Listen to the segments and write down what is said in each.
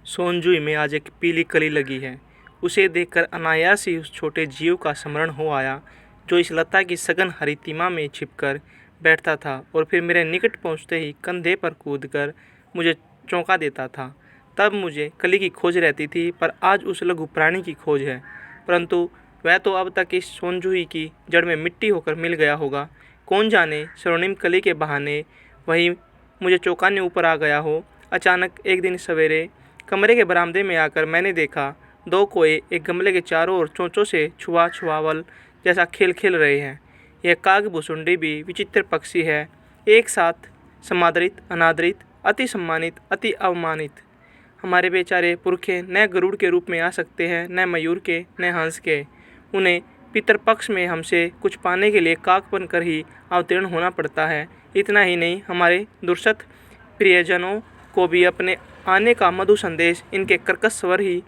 सोनजुई में आज एक पीली कली लगी है। उसे देखकर अनायास ही उस छोटे जीव का स्मरण हो आया जो इस लता की सघन हरितिमा में छिपकर बैठता था और फिर मेरे निकट पहुंचते ही कंधे पर कूदकर मुझे चौंका देता था। तब मुझे कली की खोज रहती थी, पर आज उस लघु प्राणी की खोज है। परंतु वह तो अब तक इस सोनजुई की जड़ में मिट्टी होकर मिल गया होगा। कौन जाने स्वर्णिम कली के बहाने वही मुझे चौंकाने ऊपर आ गया हो। अचानक एक दिन सवेरे कमरे के बरामदे में आकर मैंने देखा, दो कोए एक गमले के चारों ओर चोंचों से छुआवल जैसा खेल खेल रहे हैं। यह कागभुसुंडी भी विचित्र पक्षी है, एक साथ समादरित, अनादरित, अति सम्मानित, अति अवमानित। हमारे बेचारे पुरखे न गरुड़ के रूप में आ सकते हैं, न मयूर के, न हंस के। उन्हें पितरपक्ष में हमसे कुछ पाने के लिए काक बनकर ही अवतीर्ण होना पड़ता है। इतना ही नहीं, हमारे दुर्शत प्रियजनों को भी अपने आने का मधु संदेश इनके कर्कश स्वर ही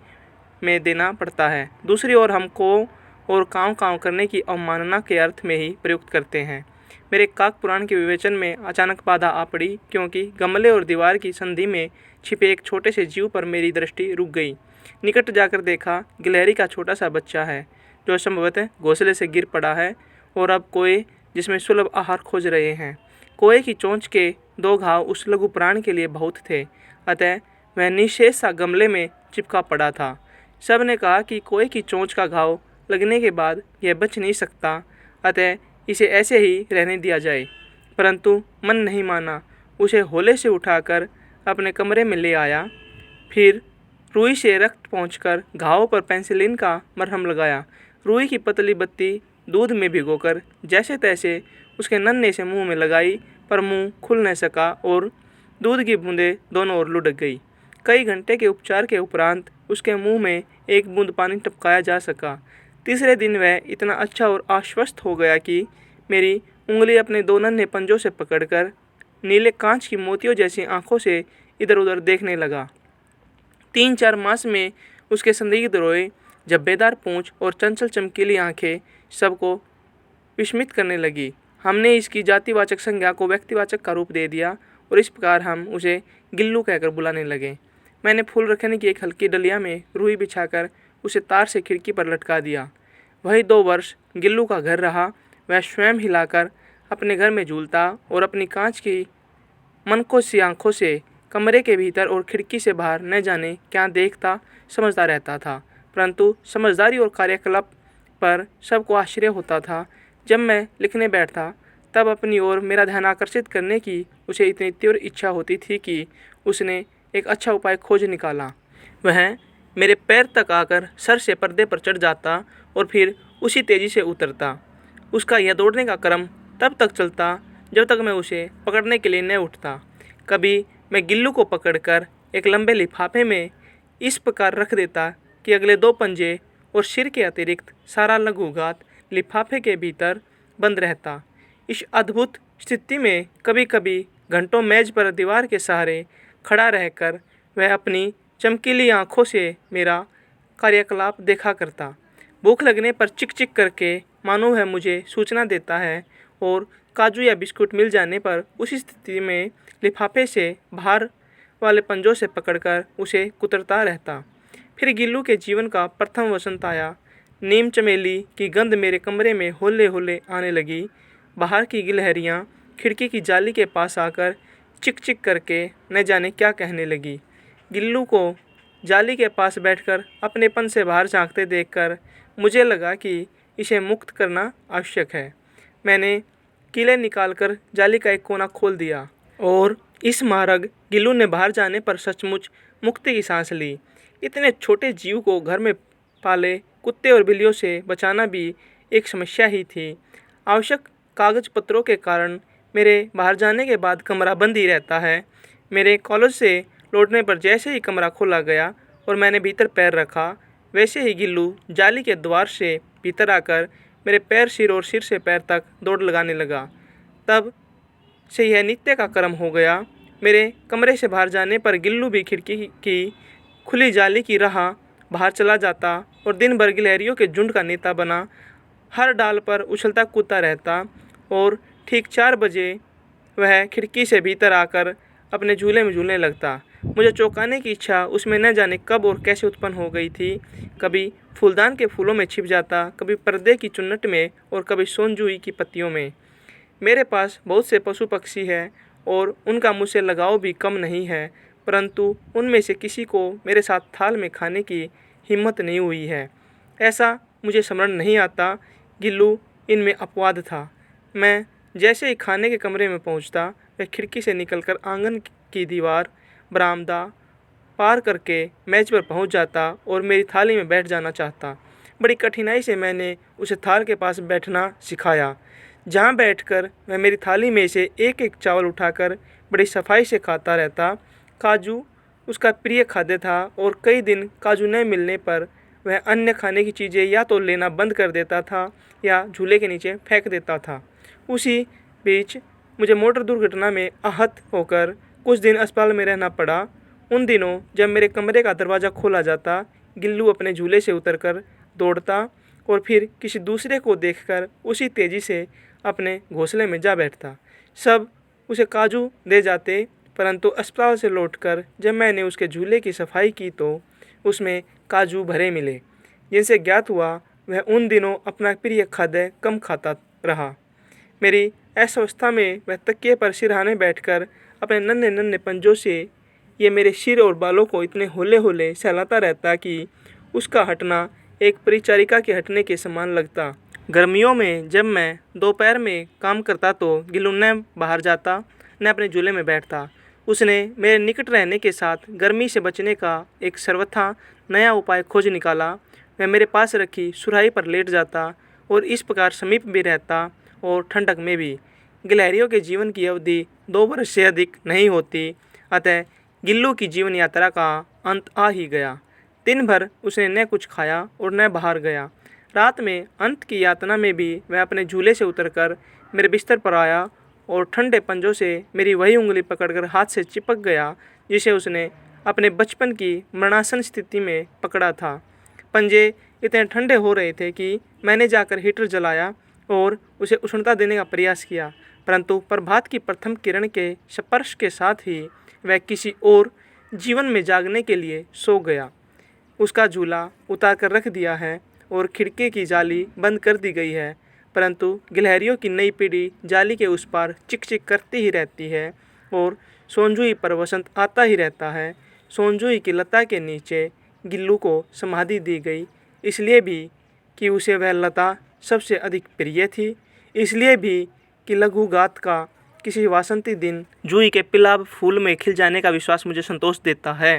में देना पड़ता है। दूसरी ओर हमको और काँव काँव करने की अवमानना के अर्थ में ही प्रयुक्त करते हैं। मेरे काक पुराण के विवेचन में अचानक बाधा आ पड़ी, क्योंकि गमले और दीवार की संधि में छिपे एक छोटे से जीव पर मेरी दृष्टि रुक गई। निकट जाकर देखा, गिलहरी का छोटा सा बच्चा है जो संभवतः घोंसले से गिर पड़ा है और अब कोए जिसमें सुलभ आहार खोज रहे हैं। कोए की चोंच के दो घाव उस लघु प्राण के लिए बहुत थे, अतः वह निशेष सा गमले में चिपका पड़ा था। सब ने कहा कि कोए की चोंच का घाव लगने के बाद यह बच नहीं सकता, अतः इसे ऐसे ही रहने दिया जाए। परंतु मन नहीं माना। उसे होले से उठाकर अपने कमरे में ले आया। फिर रुई से रक्त पोंछकर घावों पर पेंसिलिन का मरहम लगाया। रुई की पतली बत्ती दूध में भिगोकर जैसे तैसे उसके नन्हे से मुंह में लगाई, पर मुंह खुल न सका और दूध की बूंदें दोनों ओर लुढ़क गई। कई घंटे के उपचार के उपरांत उसके मुंह में एक बूंद पानी टपकाया जा सका। तीसरे दिन वह इतना अच्छा और आश्वस्त हो गया कि मेरी उंगली अपने दो नन्हे पंजों से पकड़कर नीले कांच की मोतियों जैसी आंखों से इधर उधर देखने लगा। 3-4 मास में उसके संदिग्ध रोए, झब्बेदार पूंछ और चंचल चमकीली आंखें सबको विस्मित करने लगी। हमने इसकी जातिवाचक संज्ञा को व्यक्तिवाचक का रूप दे दिया और इस प्रकार हम उसे गिल्लू कहकर बुलाने लगे। मैंने फूल रखने की एक हल्की डलिया में रुई बिछाकर उसे तार से खिड़की पर लटका दिया। वही 2 वर्ष गिल्लू का घर रहा। वह स्वयं हिलाकर अपने घर में झूलता और अपनी कांच की मनको सी आंखों से कमरे के भीतर और खिड़की से बाहर न जाने क्या देखता समझता रहता था। परंतु समझदारी और कार्यकलाप पर सबको आश्चर्य होता था। जब मैं लिखने बैठता तब अपनी ओर मेरा ध्यान आकर्षित करने की उसे इतनी तीव्र इच्छा होती थी कि उसने एक अच्छा उपाय खोज निकाला। वह मेरे पैर तक आकर सर से पर्दे पर चढ़ जाता और फिर उसी तेजी से उतरता। उसका यह दौड़ने का क्रम तब तक चलता जब तक मैं उसे पकड़ने के लिए न उठता। कभी मैं गिल्लू को पकड़कर एक लंबे लिफाफे में इस प्रकार रख देता कि अगले 2 पंजे और सिर के अतिरिक्त सारा लघुगात लिफाफे के भीतर बंद रहता। इस अद्भुत स्थिति में कभी कभी घंटों मेज पर दीवार के सहारे खड़ा रहकर वह अपनी चमकीली आंखों से मेरा कार्यकलाप देखा करता। भूख लगने पर चिक चिक करके मानो वह मुझे सूचना देता है और काजू या बिस्कुट मिल जाने पर उसी स्थिति में लिफाफे से बाहर वाले पंजों से पकड़कर उसे कुतरता रहता। फिर गिल्लू के जीवन का प्रथम वसंत आया। नीम चमेली की गंध मेरे कमरे में होले होले आने लगी। बाहर की गिलहरियाँ खिड़की की जाली के पास आकर चिक चिक करके न जाने क्या कहने लगी। गिल्लू को जाली के पास बैठकर अपनेपन से बाहर झांकते देखकर मुझे लगा कि इसे मुक्त करना आवश्यक है। मैंने कीले निकालकर जाली का एक कोना खोल दिया और इस मार्ग गिल्लू ने बाहर जाने पर सचमुच मुक्ति की सांस ली। इतने छोटे जीव को घर में पाले कुत्ते और बिल्लियों से बचाना भी एक समस्या ही थी। आवश्यक कागज पत्रों के कारण मेरे बाहर जाने के बाद कमरा बंद ही रहता है। मेरे कॉलेज से लौटने पर जैसे ही कमरा खोला गया और मैंने भीतर पैर रखा, वैसे ही गिल्लू जाली के द्वार से भीतर आकर मेरे पैर, सिर और सिर से पैर तक दौड़ लगाने लगा। तब से यह नित्य का क्रम हो गया। मेरे कमरे से बाहर जाने पर गिल्लू भी खिड़की की खुली जाली की राह बाहर चला जाता और दिन भर गिलहरियों के झुंड का नेता बना हर डाल पर उछलता कूदता रहता और ठीक 4 बजे वह खिड़की से भीतर आकर अपने झूले में झूलने लगता। मुझे चौंकाने की इच्छा उसमें न जाने कब और कैसे उत्पन्न हो गई थी। कभी फूलदान के फूलों में छिप जाता, कभी पर्दे की चुन्नट में और कभी सोनजूई की पत्तियों में। मेरे पास बहुत से पशु पक्षी हैं और उनका मुझसे लगाव भी कम नहीं है, परंतु उनमें से किसी को मेरे साथ थाल में खाने की हिम्मत नहीं हुई है। ऐसा मुझे स्मरण नहीं आता। गिल्लू इनमें अपवाद था। मैं जैसे ही खाने के कमरे में पहुंचता, वह खिड़की से निकलकर आंगन की दीवार, बरामदा पार करके मेज पर पहुंच जाता और मेरी थाली में बैठ जाना चाहता। बड़ी कठिनाई से मैंने उसे थाल के पास बैठना सिखाया, जहां बैठकर वह मेरी थाली में से एक एक चावल उठाकर बड़ी सफाई से खाता रहता। काजू उसका प्रिय खाद्य था और कई दिन काजू न मिलने पर वह अन्य खाने की चीज़ें या तो लेना बंद कर देता था या झूले के नीचे फेंक देता था। उसी बीच मुझे मोटर दुर्घटना में आहत होकर कुछ दिन अस्पताल में रहना पड़ा। उन दिनों जब मेरे कमरे का दरवाज़ा खोला जाता, गिल्लू अपने झूले से उतरकर दौड़ता और फिर किसी दूसरे को देखकर उसी तेज़ी से अपने घोंसले में जा बैठता। सब उसे काजू दे जाते, परंतु अस्पताल से लौटकर जब मैंने उसके झूले की सफाई की तो उसमें काजू भरे मिले, जिनसे ज्ञात हुआ वह उन दिनों अपना प्रिय खाद्य कम खाता रहा। मेरी ऐसा में वह तकिए पर सिरहाने बैठकर अपने नन्हे नन्हे पंजों से ये मेरे सिर और बालों को इतने होले होले सहलाता रहता कि उसका हटना एक परिचारिका के हटने के समान लगता। गर्मियों में जब मैं दोपहर में काम करता तो गिल्लू न बाहर जाता न अपने झूले में बैठता। उसने मेरे निकट रहने के साथ गर्मी से बचने का एक सर्वथा नया उपाय खोज निकाला। वह मेरे पास रखी सुराही पर लेट जाता और इस प्रकार समीप भी रहता और ठंडक में भी। गिलहरियों के जीवन की अवधि 2 वर्ष से अधिक नहीं होती, अतः गिल्लू की जीवन यात्रा का अंत आ ही गया। दिन भर उसने न कुछ खाया और न बाहर गया। रात में अंत की यातना में भी वह अपने झूले से उतरकर मेरे बिस्तर पर आया और ठंडे पंजों से मेरी वही उंगली पकड़कर हाथ से चिपक गया जिसे उसने अपने बचपन की मरणासन स्थिति में पकड़ा था। पंजे इतने ठंडे हो रहे थे कि मैंने जाकर हीटर जलाया और उसे उष्णता देने का प्रयास किया, परंतु प्रभात की प्रथम किरण के स्पर्श के साथ ही वह किसी और जीवन में जागने के लिए सो गया। उसका झूला उतार कर रख दिया है और खिड़की की जाली बंद कर दी गई है, परंतु गिलहरियों की नई पीढ़ी जाली के उस पार चिक चिक करती ही रहती है और सोनजूई पर वसंत आता ही रहता है। सोनजूई की लता के नीचे गिल्लू को समाधि दी गई, इसलिए भी कि उसे वह लता सबसे अधिक प्रिय थी, इसलिए भी कि लघुगात का किसी वासंती दिन जूही के पिलाब फूल में खिल जाने का विश्वास मुझे संतोष देता है।